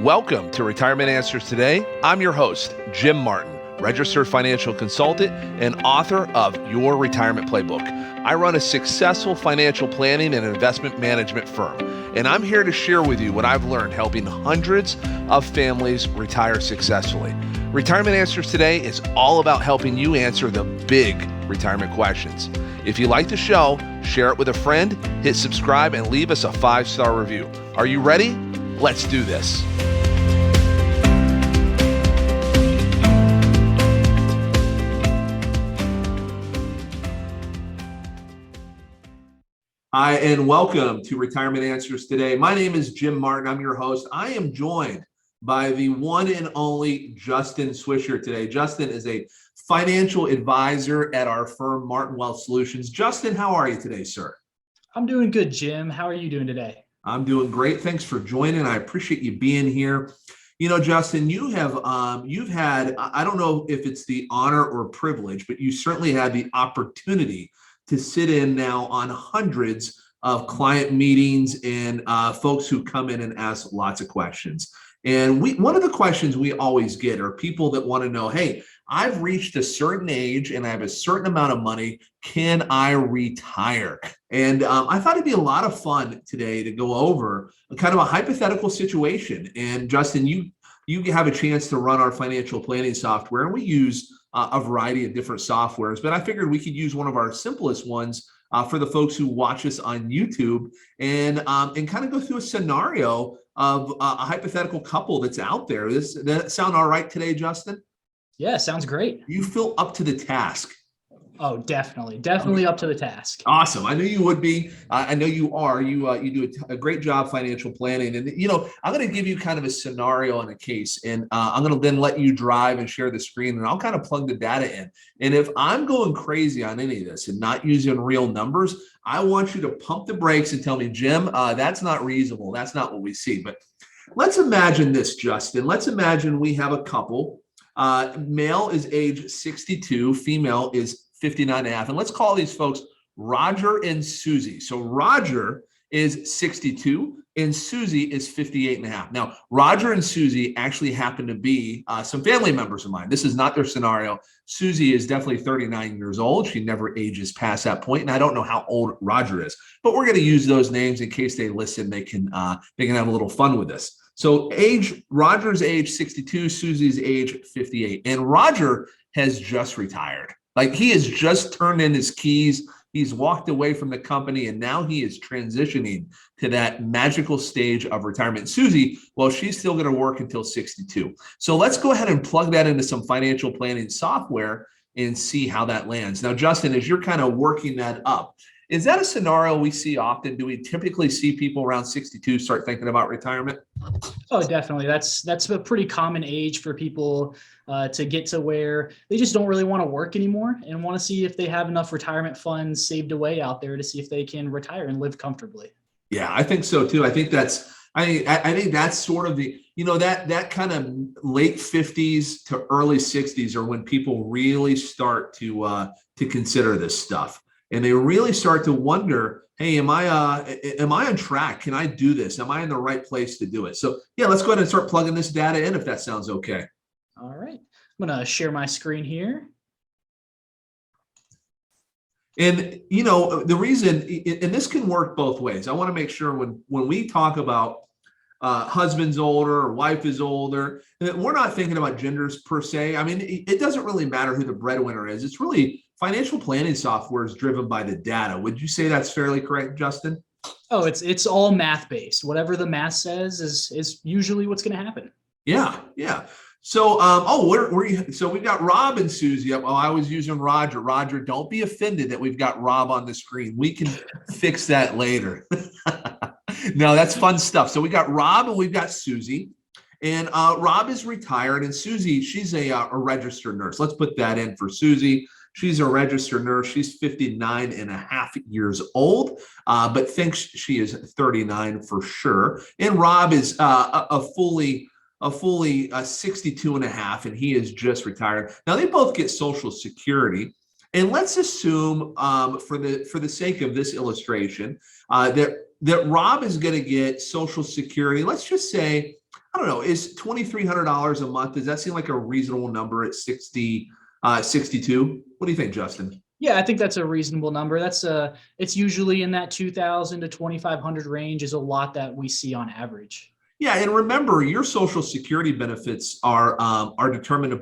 Welcome to Retirement Answers Today. I'm your host, Jim Martin, registered financial consultant and author of Your Retirement Playbook. I run a successful financial planning and investment management firm, and I'm here to share with you what I've learned helping hundreds of families retire successfully. Retirement Answers Today is all about helping you answer the big retirement questions. If you like the show, share it with a friend, hit subscribe, and leave us a 5-star review. Are you ready? Let's do this. Hi, and welcome to Retirement Answers Today. My name is Jim Martin. I'm your host. I am joined by the one and only Justin Swisher today. Justin is a financial advisor at our firm, Martin Wealth Solutions. Justin, how are you today, sir? I'm doing good, Jim. How are you doing today? I'm doing great. Thanks for joining. I appreciate you being here. You know, Justin, you've had, I don't know if it's the honor or privilege, but you certainly had the opportunity to sit in now on hundreds of client meetings and folks who come in and ask lots of questions. And one of the questions we always get are people that want to know, hey, I've reached a certain age and I have a certain amount of money. Can I retire? And I thought it'd be a lot of fun today to go over kind of a hypothetical situation. And Justin, you have a chance to run our financial planning software, and we use a variety of different softwares, but I figured we could use one of our simplest ones for the folks who watch us on YouTube and kind of go through a scenario of a hypothetical couple that's out there. Does that sound all right today, Justin? Yeah, sounds great. You feel up to the task. Oh, definitely up to the task. Awesome. I knew you would be. I know you are. You do a great job financial planning. And, you know, I'm going to give you kind of a scenario and a case, and I'm going to then let you drive and share the screen, and I'll kind of plug the data in. And if I'm going crazy on any of this and not using real numbers, I want you to pump the brakes and tell me, Jim, that's not reasonable. That's not what we see. But let's imagine this, Justin. Let's imagine we have a couple. Male is age 62, female is 59 and a half. And let's call these folks Roger and Suzie. So Roger is 62 and Suzie is 58 and a half. Now, Roger and Suzie actually happen to be some family members of mine. This is not their scenario. Suzie is definitely 39 years old. She never ages past that point. And I don't know how old Roger is, but we're going to use those names in case they listen. They can have a little fun with this. So Roger's age 62, Suzie's age 58. And Roger has just retired. Like, he has just turned in his keys. He's walked away from the company, and now he is transitioning to that magical stage of retirement. Suzie, well, she's still going to work until 62. So let's go ahead and plug that into some financial planning software and see how that lands. Now, Justin, as you're kind of working that up, is that a scenario we see often? Do we typically see people around 62 start thinking about retirement? Oh, definitely. That's a pretty common age for people to get to where they just don't really want to work anymore and want to see if they have enough retirement funds saved away out there to see if they can retire and live comfortably. Yeah, I think so too. I think that's sort of the, you know, that kind of late 50s to early 60s are when people really start to consider this stuff. And they really start to wonder, hey, am I on track? Can I do this? Am I in the right place to do it? So yeah, let's go ahead and start plugging this data in if that sounds okay. All right. I'm going to share my screen here. And, you know, the reason, and this can work both ways. I want to make sure when we talk about husband's older or wife is older, we're not thinking about genders per se. I mean, it doesn't really matter who the breadwinner is. It's really financial planning software is driven by the data. Would you say that's fairly correct, Justin? Oh, it's all math based. Whatever the math says is usually what's going to happen. Yeah. So, so we've got Rob and Suzie. Oh, I was using Roger. Roger, don't be offended that we've got Rob on the screen. We can fix that later. No, that's fun stuff. So we got Rob and we've got Suzie. And Rob is retired, and Suzie, she's a registered nurse. Let's put that in for Suzie. She's a registered nurse. She's 59 and a half years old, but thinks she is 39 for sure. And Rob is a fully 62 and a half, and he is just retired. Now they both get Social Security. And let's assume for the sake of this illustration that Rob is going to get Social Security. Let's just say I don't know, is $2,300 a month, does that seem like a reasonable number at 62? What do you think, Justin? Yeah, I think that's a reasonable number. It's usually in that 2,000 to 2,500 range is a lot that we see on average. Yeah, and remember, your Social Security benefits are determined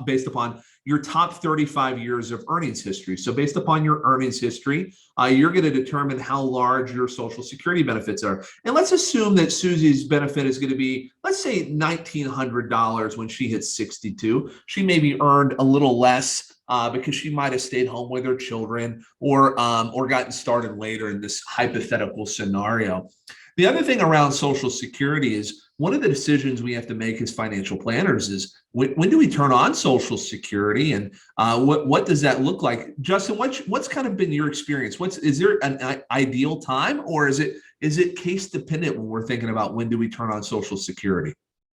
based upon your top 35 years of earnings history. So, based upon your earnings history, you're going to determine how large your Social Security benefits are. And let's assume that Susie's benefit is going to be, let's say, $1,900 when she hits 62. She maybe earned a little less because she might have stayed home with her children or gotten started later in this hypothetical scenario. The other thing around Social Security is one of the decisions we have to make as financial planners is when do we turn on Social Security, and what does that look like? Justin, what's kind of been your experience? Is there an ideal time, or is it case dependent when we're thinking about when do we turn on Social Security?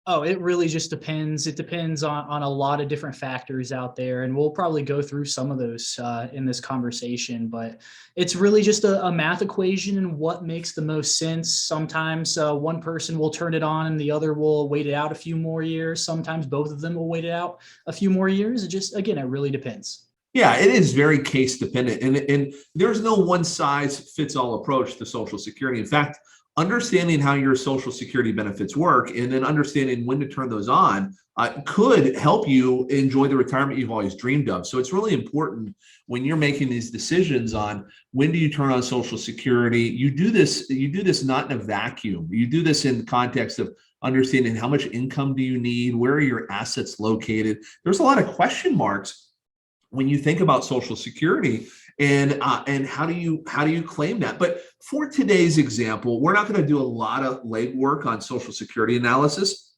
Oh, it really just depends. It depends on a lot of different factors out there, and we'll probably go through some of those in this conversation. But it's really just a math equation and what makes the most sense. Sometimes one person will turn it on and the other will wait it out a few more years. Sometimes both of them will wait it out a few more years. It really depends. Yeah, it is very case dependent, and there's no one size fits all approach to Social Security. In fact, understanding how your Social Security benefits work and then understanding when to turn those on could help you enjoy the retirement you've always dreamed of. So it's really important when you're making these decisions on when do you turn on Social Security. You do this not in a vacuum. You do this in the context of understanding how much income do you need, where are your assets located. There's a lot of question marks when you think about Social Security and how do you claim that? But for today's example, we're not going to do a lot of legwork on Social Security analysis.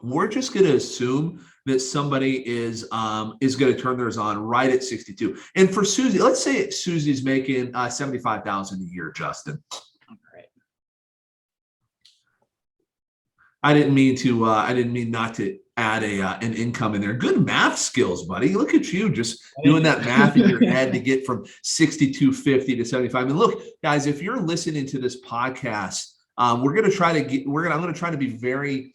We're just going to assume that somebody is going to turn theirs on right at 62. And for Suzie, let's say Susie's making $75,000 a year, Justin. All right. I didn't mean not to add an income in there. Good math skills, buddy. Look at you just doing that math in your head to get from 6250 to 75. And look, guys, if you're listening to this podcast, I'm going to try to be very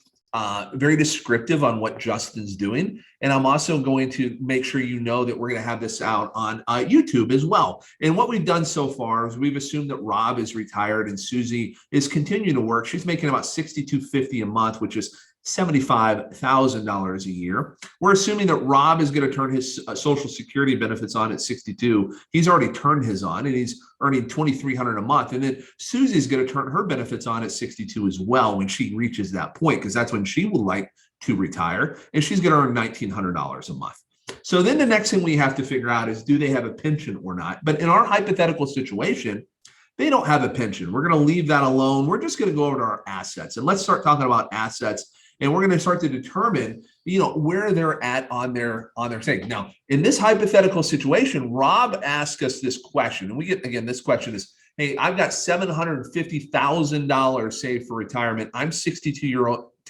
descriptive on what Justin's doing. And I'm also going to make sure you know that we're going to have this out on YouTube as well. And what we've done so far is we've assumed that Rob is retired and Suzie is continuing to work. She's making about $62.50 a month, which is $75,000 a year. We're assuming that Rob is going to turn his Social Security benefits on at 62. He's already turned his on and he's earning $2,300 a month. And then Susie's going to turn her benefits on at 62 as well when she reaches that point, because that's when she would like to retire, and she's going to earn $1,900 a month. So then the next thing we have to figure out is, do they have a pension or not? But in our hypothetical situation, they don't have a pension. We're going to leave that alone. We're just going to go over to our assets, and let's start talking about assets. And we're going to start to determine, where they're at on their thing. Now, in this hypothetical situation, Rob asked us this question, and this question is, hey, I've got $750,000 saved for retirement. I'm 62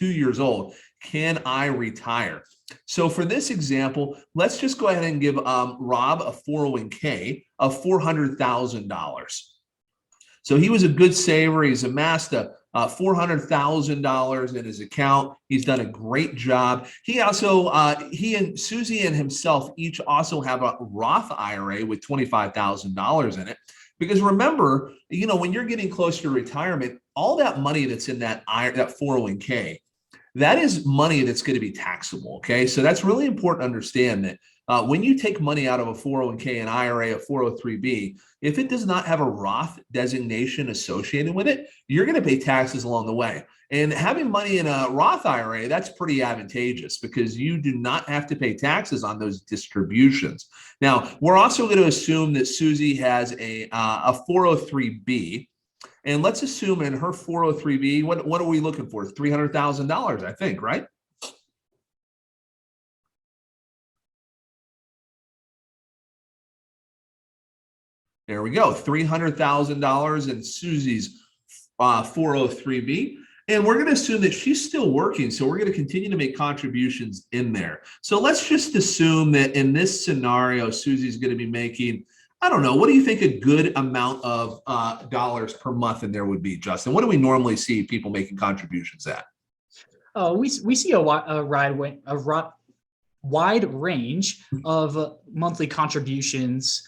years old. Can I retire? So for this example, let's just go ahead and give Rob a 401k of $400,000. So he was a good saver. He's amassed $400,000 in his account. He's done a great job. He and Suzie and himself each also have a Roth IRA with $25,000 in it. Because remember, when you're getting close to retirement, all that money that's in that 401k, that is money that's going to be taxable. Okay, so that's really important to understand that when you take money out of a 401k, an IRA, a 403b, if it does not have a Roth designation associated with it, you're going to pay taxes along the way. And having money in a Roth IRA, that's pretty advantageous because you do not have to pay taxes on those distributions. Now, we're also going to assume that Suzie has a 403b. And let's assume in her 403b, what are we looking for? $300,000, I think, right? There we go, $300,000 in Susie's 403b. And we're going to assume that she's still working. So we're going to continue to make contributions in there. So let's just assume that in this scenario, Susie's going to be making, I don't know, what do you think a good amount of dollars per month in there would be, Justin? What do we normally see people making contributions at? We see wide range of monthly contributions,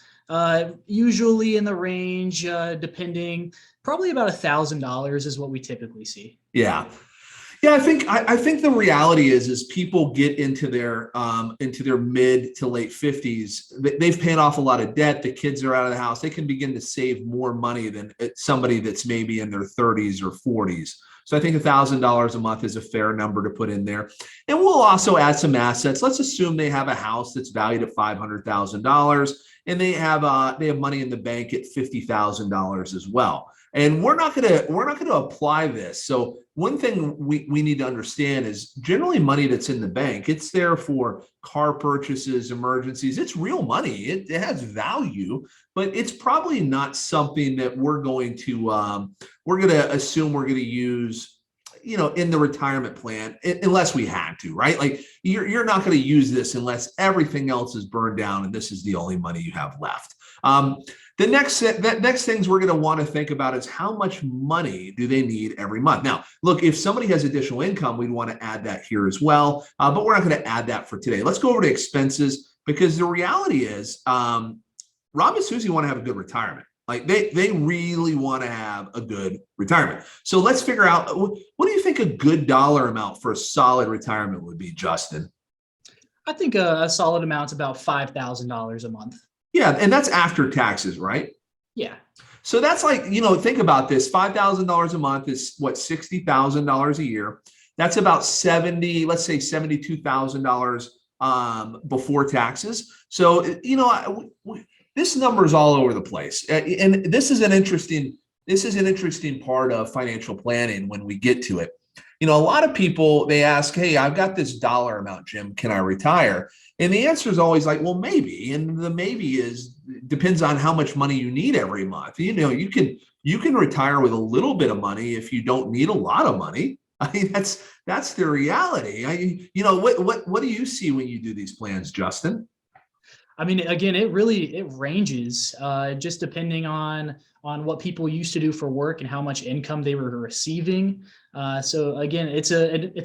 usually in the range, depending, probably about $1,000 is what we typically see. Yeah. Yeah, I think the reality is people get into their mid to late 50s. They've paid off a lot of debt. The kids are out of the house. They can begin to save more money than somebody that's maybe in their 30s or 40s. So I think $1,000 a month is a fair number to put in there. And we'll also add some assets. Let's assume they have a house that's valued at $500,000 and they have money in the bank at $50,000 as well. And we're not gonna apply this. So one thing we need to understand is generally money that's in the bank, it's there for car purchases, emergencies. It's real money. It has value, but it's probably not something that we're going to assume we're going to use, in the retirement plan, unless we had to, right? Like you're not going to use this unless everything else is burned down and this is the only money you have left. The next things we're going to want to think about is how much money do they need every month. Now, look, if somebody has additional income, we'd want to add that here as well, but we're not going to add that for today. Let's go over to expenses, because the reality is Rob and Susie want to have a good retirement. Like they really want to have a good retirement. So let's figure out, what do you think a good dollar amount for a solid retirement would be, Justin? I think a solid amount's about $5,000 a month. Yeah, and that's after taxes, right? Yeah. So that's like, think about this. $5,000 a month is what, $60,000 a year. That's about let's say $72,000 before taxes. So, this number is all over the place. And this is an interesting part of financial planning when we get to it. A lot of people, they ask, hey, I've got this dollar amount, Jim, can I retire? And the answer is always like, well, maybe. And the maybe depends on how much money you need every month. You can retire with a little bit of money if you don't need a lot of money. I mean, that's the reality. What do you see when you do these plans, Justin? I mean, again, it ranges, just depending on what people used to do for work and how much income they were receiving. So again, it's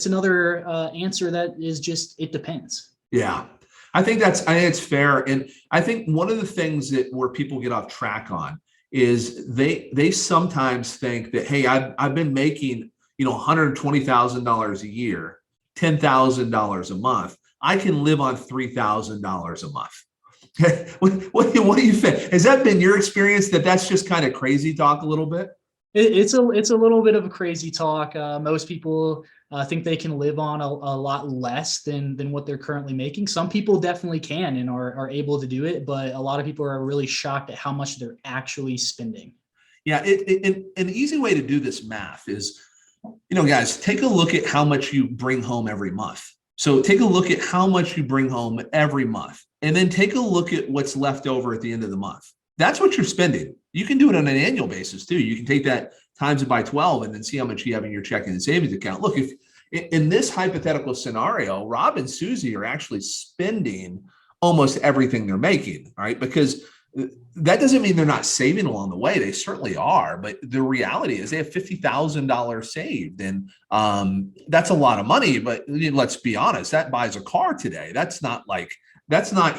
another answer that is just, it depends. Yeah, I think it's fair. And I think one of the things where people get off track on is they sometimes think that, hey, I've been making, $120,000 a year, $10,000 a month. I can live on $3,000 a month. What do you think? Has that been your experience, that's just kind of crazy talk a little bit? It's a little bit of a crazy talk. Most people think they can live on a lot less than what they're currently making. Some people definitely can and are able to do it, but a lot of people are really shocked at how much they're actually spending. Yeah, an easy way to do this math is, guys, take a look at how much you bring home every month. So take a look at how much you bring home every month, and then take a look at what's left over at the end of the month. That's what you're spending. You can do it on an annual basis too. You can take that times it by 12 and then see how much you have in your checking and savings account. Look, if in this hypothetical scenario, Rob and Susie are actually spending almost everything they're making, right? Because that doesn't mean they're not saving along the way. They certainly are, but the reality is they have $50,000 saved, and that's a lot of money. But let's be honest, that buys a car today. That's not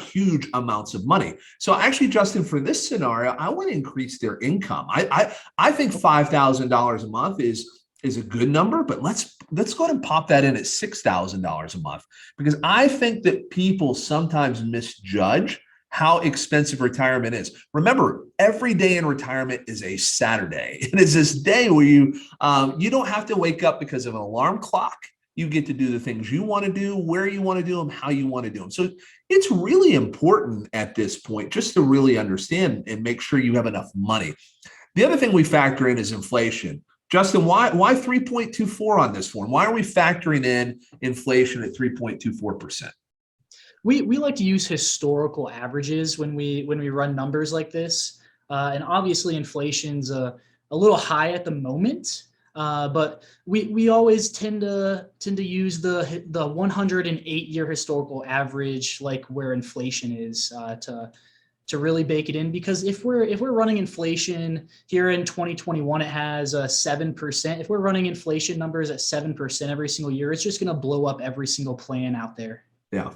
huge amounts of money. So actually, Justin, for this scenario, I want to increase their income. I think $5,000 a month is a good number, but let's go ahead and pop that in at $6,000 a month, because I think that people sometimes misjudge how expensive retirement is. Remember, every day in retirement is a Saturday. It is this day where you don't have to wake up because of an alarm clock. You get to do the things you want to do, where you want to do them, how you want to do them. So it's really important at this point just to really understand and make sure you have enough money. The other thing we factor in is inflation. Justin, why 3.24 on this one? Why are we factoring in inflation at 3.24%? We like to use historical averages when we run numbers like this, and obviously inflation's a little high at the moment, but we always tend to use the 108-year historical average, like where inflation is, to really bake it in, because if we're running inflation here in 2021, it has 7%. If we're running inflation numbers at 7% every single year, it's just going to blow up every single plan out there. Yeah.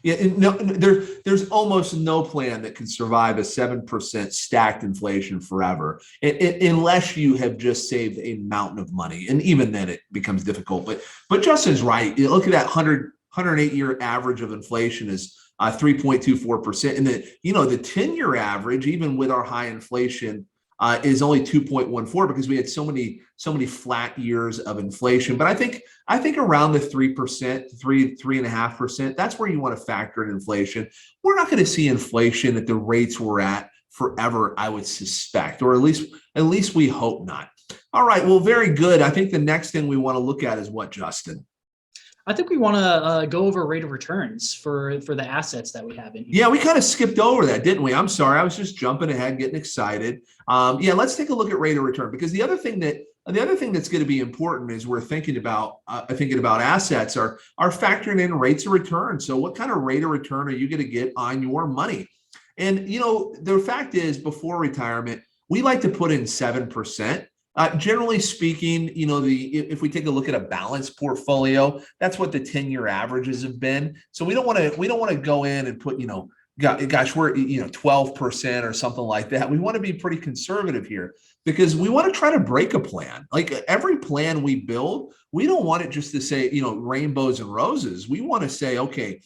Yeah, no, there's almost no plan that can survive a 7% stacked inflation forever, unless you have just saved a mountain of money, and even then it becomes difficult. But Justin's right. You look at that 108-year average of inflation is 3.24%, and the 10-year average, even with our high inflation, is only 2.14 because we had so many flat years of inflation. But I think around the 3%, 3.5%, that's where you want to factor in inflation. We're not going to see inflation at the rates we're at forever, I would suspect, or at least we hope not. All right, well, very good. I think the next thing we want to look at is what, Justin? I think we want to go over rate of returns for the assets that we have in here. Yeah, we kind of skipped over that, didn't we? I'm sorry. I was just jumping ahead, getting excited. Let's take a look at rate of return, because the other thing that's going to be important is we're thinking about assets are factoring in rates of return. So what kind of rate of return are you going to get on your money? And the fact is, before retirement, we like to put in 7%. Generally speaking, if we take a look at a balanced portfolio, that's what the 10-year averages have been. So we don't want to go in and put, gosh, we're 12% or something like that. We want to be pretty conservative here, because we want to try to break a plan. Like every plan we build, we don't want it just to say, rainbows and roses. We want to say, okay,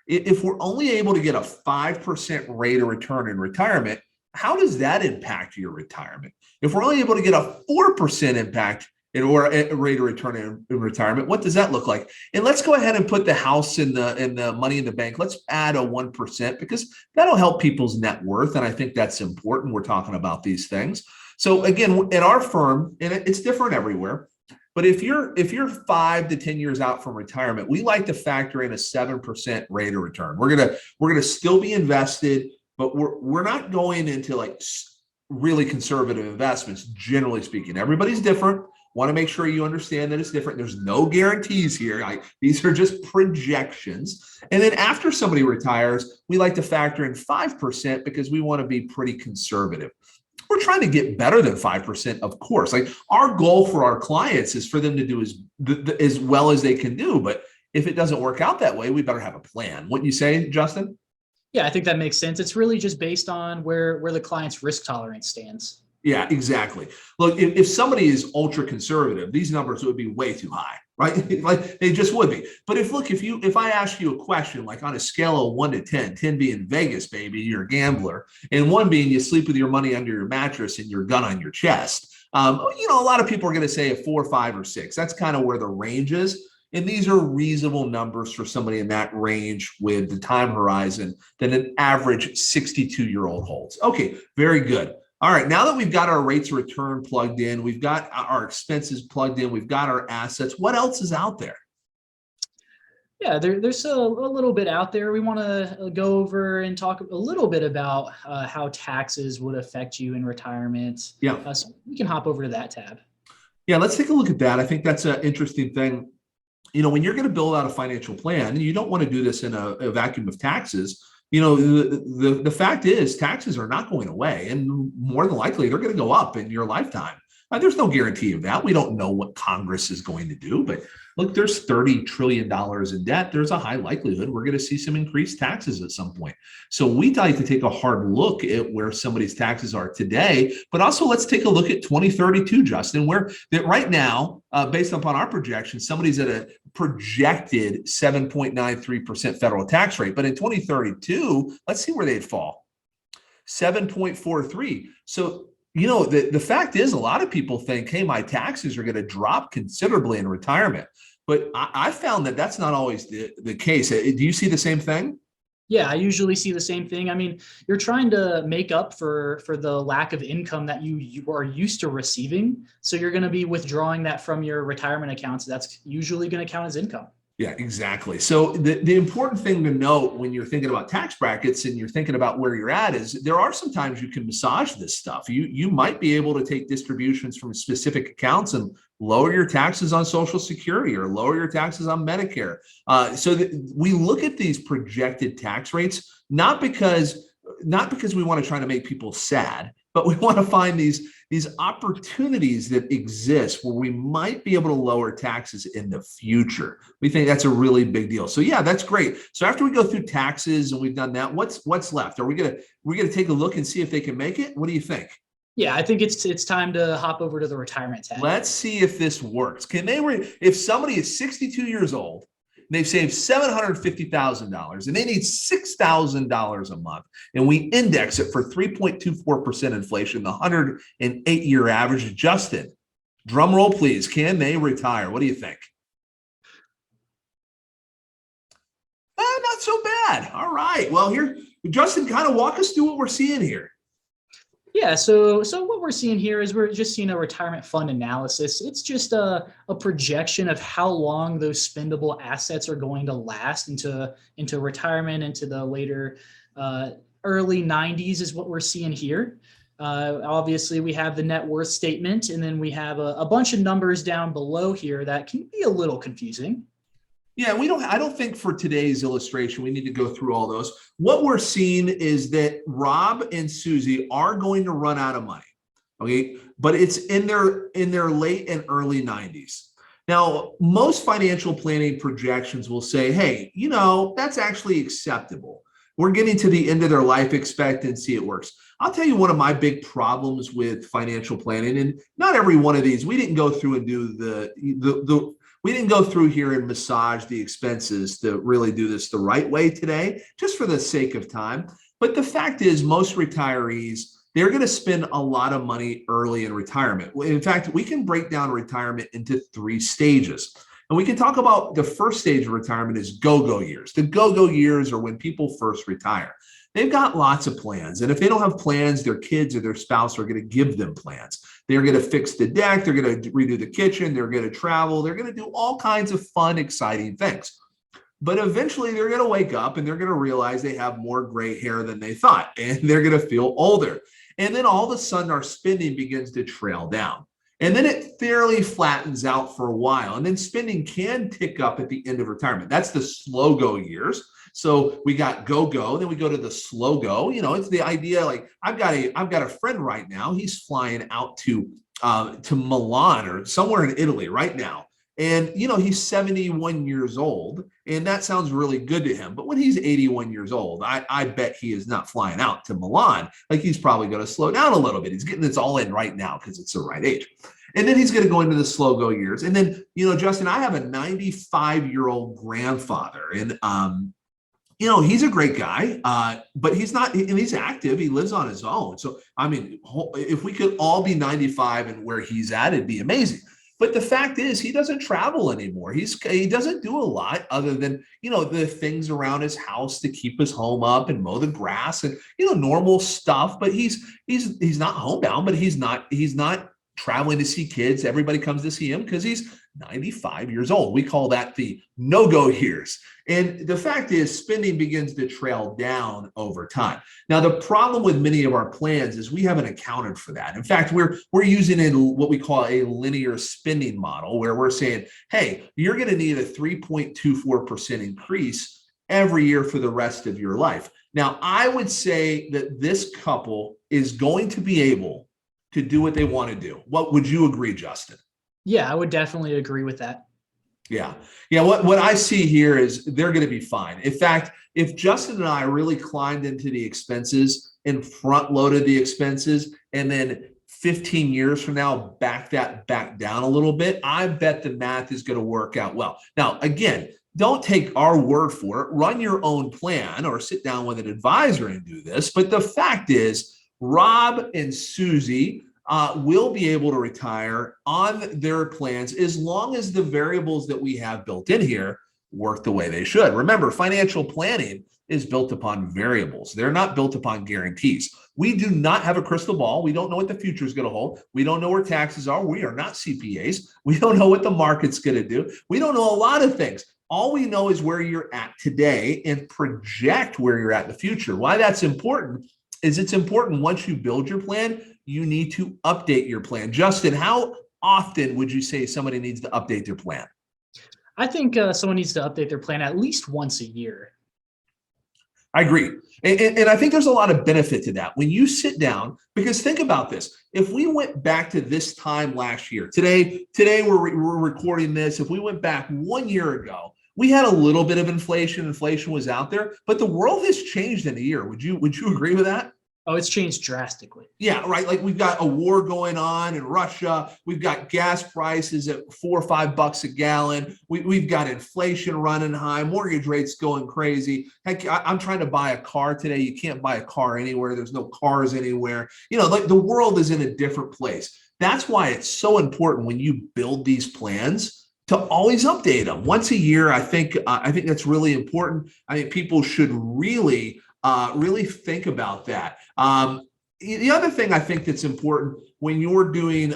if we're only able to get a 5% rate of return in retirement, how does that impact your retirement? If we're only able to get a 4% impact or a rate of return in retirement, what does that look like? And let's go ahead and put the house and the money in the bank. Let's add a 1%, because that'll help people's net worth. And I think that's important. We're talking about these things. So again, at our firm, and it's different everywhere, but if you're 5 to 10 years out from retirement, we like to factor in a 7% rate of return. We're gonna still be invested, but we're not going into like really conservative investments, generally speaking. Everybody's different. Want to make sure you understand that it's different. There's no guarantees here. These are just projections. And then after somebody retires, we like to factor in 5% because we want to be pretty conservative. We're trying to get better than 5%, of course. Like our goal for our clients is for them to do as well as they can do. But if it doesn't work out that way, we better have a plan. Wouldn't you say, Justin? Yeah, I think that makes sense. It's really just based on where the client's risk tolerance stands. Yeah, exactly. Look, if somebody is ultra conservative, these numbers would be way too high, right? Like they just would be. But if I ask you a question, like on a scale of 1 to 10, 10 being Vegas, baby, you're a gambler, and 1 being you sleep with your money under your mattress and your gun on your chest, a lot of people are going to say a 4, 5, or 6. That's kind of where the range is. And these are reasonable numbers for somebody in that range with the time horizon that an average 62-year-old holds. Okay, very good. All right, now that we've got our rates of return plugged in, we've got our expenses plugged in, we've got our assets, what else is out there? Yeah, there's a little bit out there. We want to go over and talk a little bit about how taxes would affect you in retirement. Yeah. So we can hop over to that tab. Yeah, let's take a look at that. I think that's an interesting thing. When you're going to build out a financial plan, you don't want to do this in a vacuum of taxes. The fact is taxes are not going away, and more than likely they're going to go up in your lifetime. There's no guarantee of that. We don't know what Congress is going to do, but look, there's $30 trillion in debt. There's a high likelihood we're going to see some increased taxes at some point. So we like to take a hard look at where somebody's taxes are today, but also let's take a look at 2032, Justin, where that right now, based upon our projections, somebody's at a projected 7.93% federal tax rate. But in 2032, let's see where they'd fall. 7.43. So the fact is, a lot of people think, hey, my taxes are going to drop considerably in retirement. But I found that that's not always the case. Do you see the same thing? Yeah, I usually see the same thing. I mean, you're trying to make up for the lack of income that you are used to receiving. So you're going to be withdrawing that from your retirement accounts. That's usually going to count as income. Yeah, exactly. So the important thing to note when you're thinking about tax brackets and you're thinking about where you're at is there are some times you can massage this stuff. You might be able to take distributions from specific accounts and lower your taxes on Social Security or lower your taxes on Medicare. So that we look at these projected tax rates, not because not because we want to try to make people sad, but we want to find these opportunities that exist where we might be able to lower taxes in the future. We think that's a really big deal. So yeah, that's great. So after we go through taxes and we've done that, what's left? Are we gonna take a look and see if they can make it? What do you think? Yeah, I think it's time to hop over to the retirement tab. Let's see if this works. Can they if somebody is 62 years old, they've saved $750,000 and they need $6,000 a month, and we index it for 3.24% inflation, the 108-year average. Justin, drum roll, please. Can they retire? What do you think? Not so bad. All right. Well, here, Justin, kind of walk us through what we're seeing here. Yeah, so what we're seeing here is we're just seeing a retirement fund analysis. It's just a projection of how long those spendable assets are going to last into retirement, into the later early 90s is what we're seeing here. Obviously, we have the net worth statement, and then we have a bunch of numbers down below here that can be a little confusing. Yeah, I don't think for today's illustration, we need to go through all those. What we're seeing is that Rob and Suzie are going to run out of money. Okay. But it's in their late and early 90s. Now, most financial planning projections will say, hey, that's actually acceptable. We're getting to the end of their life expectancy. It works. I'll tell you one of my big problems with financial planning, and not every one of these, we didn't go through and do we didn't go through here and massage the expenses to really do this the right way today, just for the sake of time. But the fact is, most retirees, they're going to spend a lot of money early in retirement. In fact, we can break down retirement into 3 stages. And we can talk about the first stage of retirement is go-go years. The go-go years are when people first retire. They've got lots of plans. And if they don't have plans, their kids or their spouse are going to give them plans. They're going to fix the deck. They're going to redo the kitchen. They're going to travel. They're going to do all kinds of fun, exciting things. But eventually they're going to wake up and they're going to realize they have more gray hair than they thought, and they're going to feel older. And then all of a sudden our spending begins to trail down. And then it fairly flattens out for a while. And then spending can tick up at the end of retirement. That's the slow go years. So we got go, then we go to the slow go. It's the idea, like I've got a friend right now. He's flying out to Milan or somewhere in Italy right now. And, he's 71 years old, and that sounds really good to him. But when he's 81 years old, I bet he is not flying out to Milan. Like, he's probably going to slow down a little bit. He's getting this all in right now because it's the right age. And then he's going to go into the slow go years. And then, Justin, I have a 95-year-old grandfather, and, he's a great guy, but he's not, and he's active. He lives on his own. So, I mean, if we could all be 95 and where he's at, it'd be amazing. But the fact is, he doesn't travel anymore. He doesn't do a lot other than, the things around his house to keep his home up and mow the grass and, normal stuff. But he's not homebound, but he's not traveling to see kids. Everybody comes to see him because he's 95 years old. We call that the no-go years. And the fact is, spending begins to trail down over time. Now, the problem with many of our plans is we haven't accounted for that. In fact, we're using what we call a linear spending model, where we're saying, hey, you're going to need a 3.24% increase every year for the rest of your life. Now, I would say that this couple is going to be able to do what they want to do. What would you agree, Justin? Yeah, I would definitely agree with that. Yeah. What I see here is they're going to be fine. In fact, if Justin and I really climbed into the expenses and front loaded the expenses, and then 15 years from now, back down a little bit, I bet the math is going to work out well. Now, again, don't take our word for it. Run your own plan or sit down with an advisor and do this. But the fact is, Rob and Suzie will be able to retire on their plans as long as the variables that we have built in here work the way they should. Remember, financial planning is built upon variables. They're not built upon guarantees. We do not have a crystal ball. We don't know what the future is going to hold. We don't know where taxes are. We are not CPAs. We don't know what the market's going to do. We don't know a lot of things. All we know is where you're at today and project where you're at in the future. Why that's important is it's important once you build your plan, you need to update your plan. Justin, how often would you say somebody needs to update their plan? I think someone needs to update their plan at least once a year. I agree. And I think there's a lot of benefit to that when you sit down, because think about this. If we went back to this time last year, today we're recording this. If we went back 1 year ago, we had a little bit of inflation. Inflation was out there, but the world has changed in a year. Would you agree with that? Oh, it's changed drastically. Yeah, right. Like we've got a war going on in Russia. We've got gas prices at $4 or $5 a gallon. We've got inflation running high, mortgage rates going crazy. Heck, I'm trying to buy a car today. You can't buy a car anywhere. There's no cars anywhere. Like the world is in a different place. That's why it's so important when you build these plans to always update them once a year. I think that's really important. I think people should really think about that. The other thing I think that's important when you're doing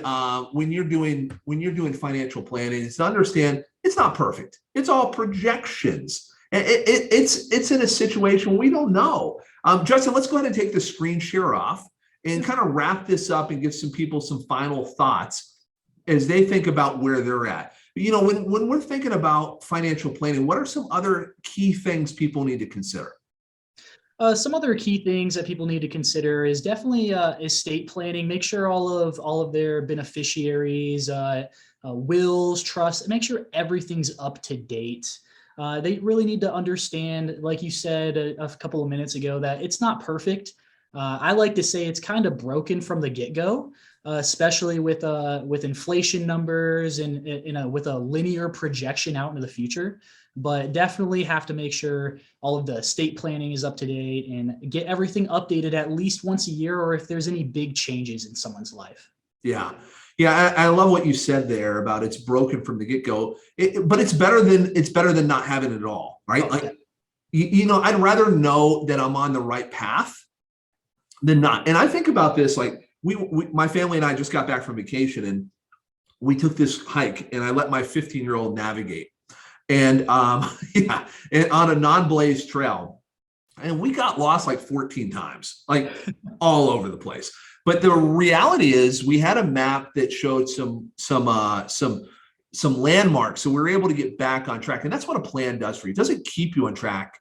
financial planning is to understand it's not perfect. It's all projections. It's in a situation where we don't know. Justin, let's go ahead and take the screen share off and kind of wrap this up and give some people some final thoughts as they think about where they're at. When we're thinking about financial planning, what are some other key things people need to consider? Some other key things that people need to consider is definitely estate planning. Make sure all of their beneficiaries, wills, trusts, make sure everything's up to date. They really need to understand, like you said a couple of minutes ago, that it's not perfect. I like to say it's kind of broken from the get-go, especially with inflation numbers and with a linear projection out into the future. But definitely have to make sure all of the estate planning is up to date and get everything updated at least once a year, or if there's any big changes in someone's life. Yeah. I love what you said there about it's broken from the get-go, but it's better than not having it at all, right? Oh, yeah. I'd rather know that I'm on the right path than not. And I think about this, like my family and I just got back from vacation and we took this hike and I let my 15-year-old navigate. And and on a non-blazed trail, and we got lost like 14 times, like all over the place. But the reality is, we had a map that showed some landmarks, so we were able to get back on track. And that's what a plan does for you. It doesn't keep you on track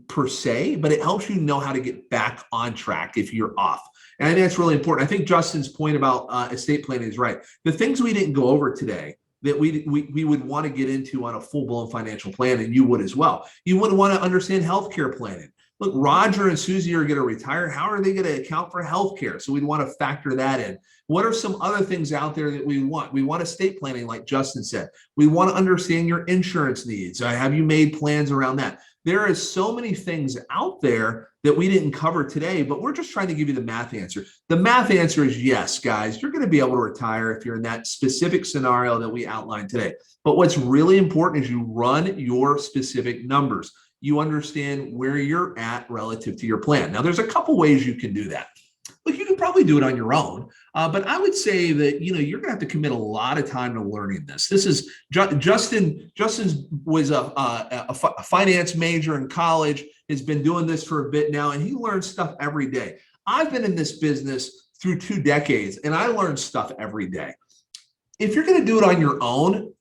per se, but it helps you know how to get back on track if you're off. And I think that's really important. I think Justin's point about estate planning is right. The things we didn't go over today that we would want to get into on a full-blown financial plan, and you would as well. You would want to understand healthcare planning. Look, Roger and Suzie are going to retire. How are they going to account for healthcare? So we'd want to factor that in. What are some other things out there that we want? We want estate planning, like Justin said. We want to understand your insurance needs. Have you made plans around that? There is so many things out there that we didn't cover today, but we're just trying to give you the math answer. The math answer is yes, guys, you're going to be able to retire if you're in that specific scenario that we outlined today. But what's really important is you run your specific numbers. You understand where you're at relative to your plan. Now, there's a couple ways you can do that. Look, you can probably do it on your own, but I would say that you're going to have to commit a lot of time to learning this. This is Justin. Justin was a finance major in college. Has been doing this for a bit now, and he learns stuff every day. I've been in this business through 2 decades, and I learn stuff every day. If you're going to do it on your own,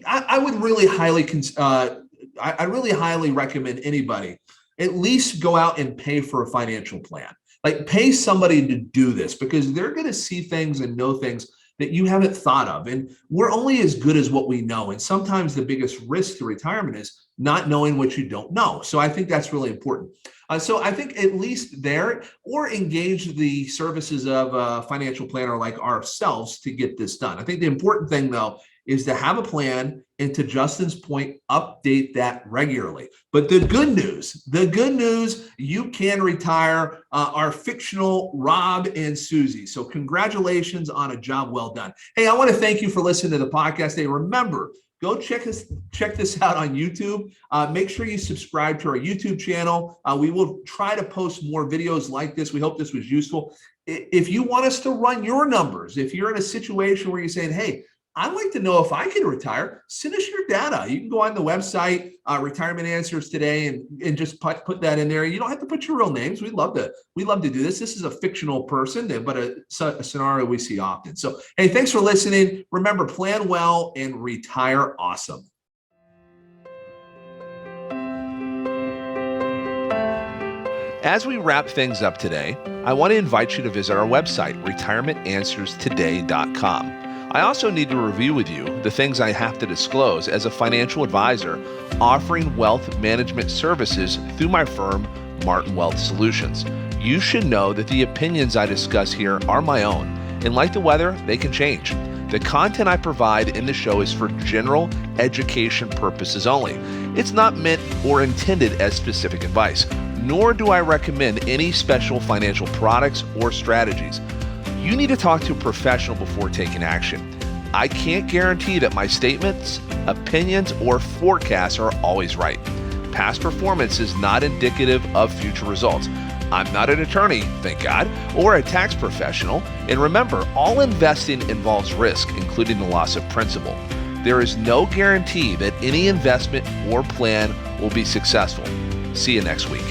I would really I really highly recommend anybody at least go out and pay for a financial plan. Like, pay somebody to do this, because they're going to see things and know things that you haven't thought of. And we're only as good as what we know. And sometimes the biggest risk to retirement is not knowing what you don't know. So I think that's really important. So I think at least there, or engage the services of a financial planner like ourselves to get this done. I think the important thing, though, is to have a plan, and to Justin's point, update that regularly. But the good news, you can retire our fictional Rob and Suzie. So congratulations on a job well done. Hey, I want to thank you for listening to the podcast today. Remember, go check this out on YouTube. Make sure you subscribe to our YouTube channel. We will try to post more videos like this. We hope this was useful. If you want us to run your numbers, if you're in a situation where you're saying, hey, I'd like to know if I can retire, send us your data. You can go on the website, Retirement Answers Today, and just put that in there. You don't have to put your real names. We love to do this. This is a fictional person, but a scenario we see often. So, hey, thanks for listening. Remember, plan well and retire awesome. As we wrap things up today, I want to invite you to visit our website, retirementAnswersToday.com. I also need to review with you the things I have to disclose as a financial advisor offering wealth management services through my firm, Martin Wealth Solutions. You should know that the opinions I discuss here are my own, and like the weather, they can change. The content I provide in the show is for general education purposes only. It's not meant or intended as specific advice, nor do I recommend any special financial products or strategies. You need to talk to a professional before taking action. I can't guarantee that my statements, opinions, or forecasts are always right. Past performance is not indicative of future results. I'm not an attorney, thank God, or a tax professional. And remember, all investing involves risk, including the loss of principal. There is no guarantee that any investment or plan will be successful. See you next week.